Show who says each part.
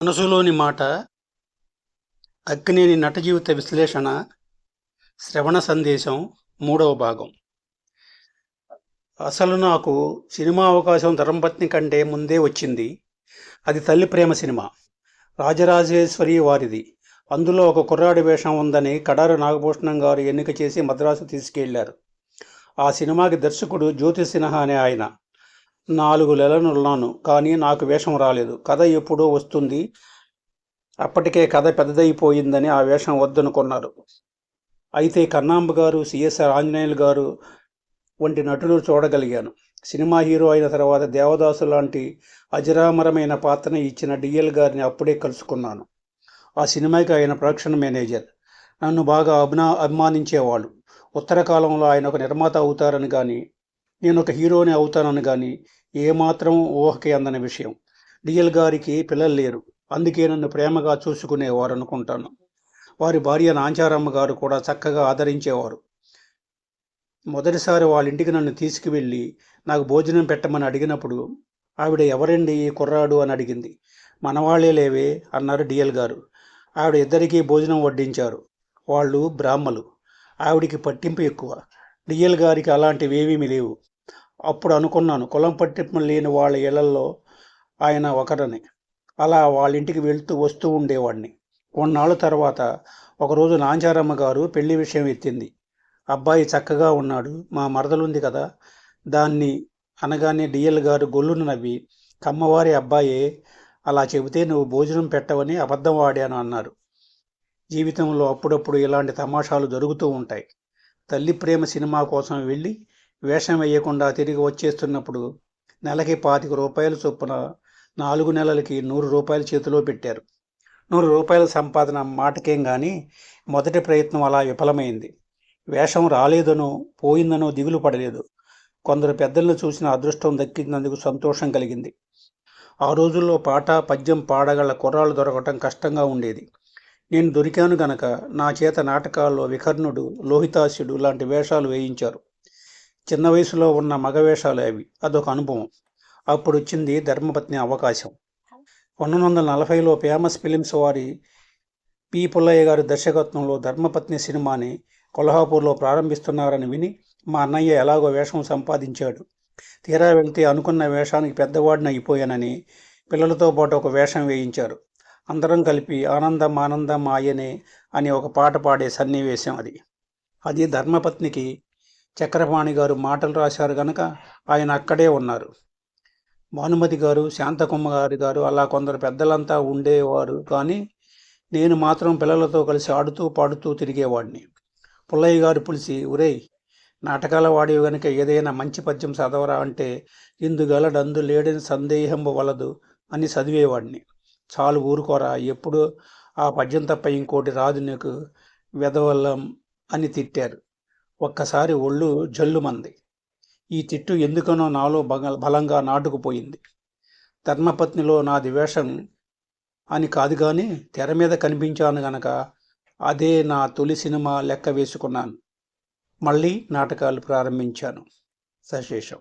Speaker 1: మనసులోని మాట అక్కినేని నట జీవిత విశ్లేషణ శ్రవణ సందేశం 3వ భాగం. అసలు నాకు సినిమా అవకాశం ధర్మపత్ని కంటే ముందే వచ్చింది. అది తల్లి ప్రేమ సినిమా. రాజరాజేశ్వరి వారిది. అందులో ఒక కుర్రాడి వేషం ఉందని కడారి నాగభూషణం గారు ఎన్నిక చేసి మద్రాసు తీసుకెళ్లారు. ఆ సినిమాకి దర్శకుడు జ్యోతి సిన్హా అనే ఆయన. 4 నెలలున్నాను, కానీ నాకు వేషం రాలేదు. కథ ఎప్పుడో వస్తుంది, అప్పటికే కథ పెద్దదైపోయిందని ఆ వేషం వద్దనుకున్నారు. అయితే కన్నాంబ గారు, సిఎస్ఆర్ ఆంజనేయులు గారు వంటి నటులు చూడగలిగాను. సినిమా హీరో అయిన తర్వాత దేవదాసు లాంటి అజరామరమైన పాత్రని ఇచ్చిన డిఎల్ గారిని అప్పుడే కలుసుకున్నాను. ఆ సినిమాకి ఆయన ప్రొడక్షన్ మేనేజర్. నన్ను బాగా అభిమానించేవాళ్ళు. ఉత్తర కాలంలో ఆయన ఒక నిర్మాత అవుతారని కానీ, నేను ఒక హీరోని అవుతానని కానీ ఏమాత్రం ఊహకి అందని విషయం. డిఎల్ గారికి పిల్లలు లేరు, అందుకే నన్ను ప్రేమగా చూసుకునేవారు అనుకుంటాను. వారి భార్య నాంచారమ్మ గారు కూడా చక్కగా ఆదరించేవారు. మొదటిసారి వాళ్ళ ఇంటికి నన్ను తీసుకువెళ్ళి నాకు భోజనం పెట్టమని అడిగినప్పుడు ఆవిడ ఎవరండి ఈ కుర్రాడు అని అడిగింది. మనవాళ్లే లేవే అన్నారు డిఎల్ గారు. ఆవిడ ఇద్దరికీ భోజనం వడ్డించారు. వాళ్ళు బ్రాహ్మలు. ఆవిడికి పట్టింపు ఎక్కువ. డిఎల్ గారికి అలాంటివేమీ లేవు. అప్పుడు అనుకున్నాను, కులం పట్టింపు లేని వాళ్ళ ఇళ్లలో ఆయన ఒకరని. అలా వాళ్ళ ఇంటికి వస్తూ ఉండేవాడిని. కొన్నాళ్ళ తర్వాత ఒకరోజు నాంచారమ్మ గారు పెళ్లి విషయం ఎత్తింది. అబ్బాయి చక్కగా ఉన్నాడు, మా మరదలుంది కదా దాన్ని అనగానే డిఎల్ గారు గొల్లును నవ్వి, కమ్మవారి అబ్బాయే, అలా చెబితే నువ్వు భోజనం పెట్టవని అబద్ధం ఆడాను అన్నారు. జీవితంలో అప్పుడప్పుడు ఇలాంటి తమాషాలు జరుగుతూ ఉంటాయి. తల్లి ప్రేమ సినిమా కోసం వెళ్ళి వేషం వేయకుండా తిరిగి వచ్చేస్తున్నప్పుడు నెలకి 25 రూపాయల చొప్పున 4 నెలలకి 100 రూపాయలు చేతిలో పెట్టారు. 100 రూపాయల సంపాదన మాటకేం కానీ మొదటి ప్రయత్నం అలా విఫలమైంది. వేషం రాలేదనో పోయిందనో దిగులు పడలేదు. కొందరు పెద్దలను చూసిన అదృష్టం దక్కినందుకు సంతోషం కలిగింది. ఆ రోజుల్లో పాట పద్యం పాడగల కుర్రాళ్ళు దొరకటం కష్టంగా ఉండేది. నేను దొరికాను గనక నా చేత నాటకాల్లో వికర్ణుడు, లోహితాస్యుడు లాంటి వేషాలు వేయించారు. చిన్న వయసులో ఉన్న మగ వేషాలు అవి. అదొక అనుభవం. అప్పుడు వచ్చింది ధర్మపత్ని అవకాశం. 1940లో ఫేమస్ ఫిలిమ్స్ వారి పి పుల్లయ్య గారి దర్శకత్వంలో ధర్మపత్ని సినిమాని కొల్హాపూర్లో ప్రారంభిస్తున్నారని విని మా అన్నయ్య ఎలాగో వేషం సంపాదించాడు. తీరా వెళ్తే అనుకున్న వేషానికి పెద్దవాడిని అయిపోయానని పిల్లలతో పాటు ఒక వేషం వేయించారు. అందరం కలిపి ఆనందం ఆనందం ఆయనే అని ఒక పాట పాడే సన్నివేశం అది. అది ధర్మపత్నికి చక్రపాణి గారు మాటలు రాశారు గనక ఆయన అక్కడే ఉన్నారు. భానుమతి గారు, శాంతకుమారి గారు అలా కొందరు పెద్దలంతా ఉండేవారు. కానీ నేను మాత్రం పిల్లలతో కలిసి ఆడుతూ పాడుతూ తిరిగేవాడిని. పుల్లయ్య గారు పిలిచి, ఒరేయ్, నాటకాల వాడివి గనుక ఏదైనా మంచి పద్యం చదవరా అంటే ఇందుగలడందు లేడని సందేహంబు వలదు అని చదివేవాడిని. చాలు ఊరుకోరా, ఎప్పుడు ఆ పద్యం తప్ప ఇంకోటి రాదు నీకు, వెధవల్లం అని తిట్టారు. ఒక్కసారి ఒళ్ళు జల్లుమంది. ఈ తిట్టు ఎందుకనో నాలో బలంగా నాటుకుపోయింది. ధర్మపత్నిలో నాది వేషం అని కాదు కానీ తెర మీద కనిపించాను గనక అదే నా తొలి సినిమా లెక్క వేసుకున్నాను. మళ్ళీ నాటకాలు ప్రారంభించాను. సశేషం.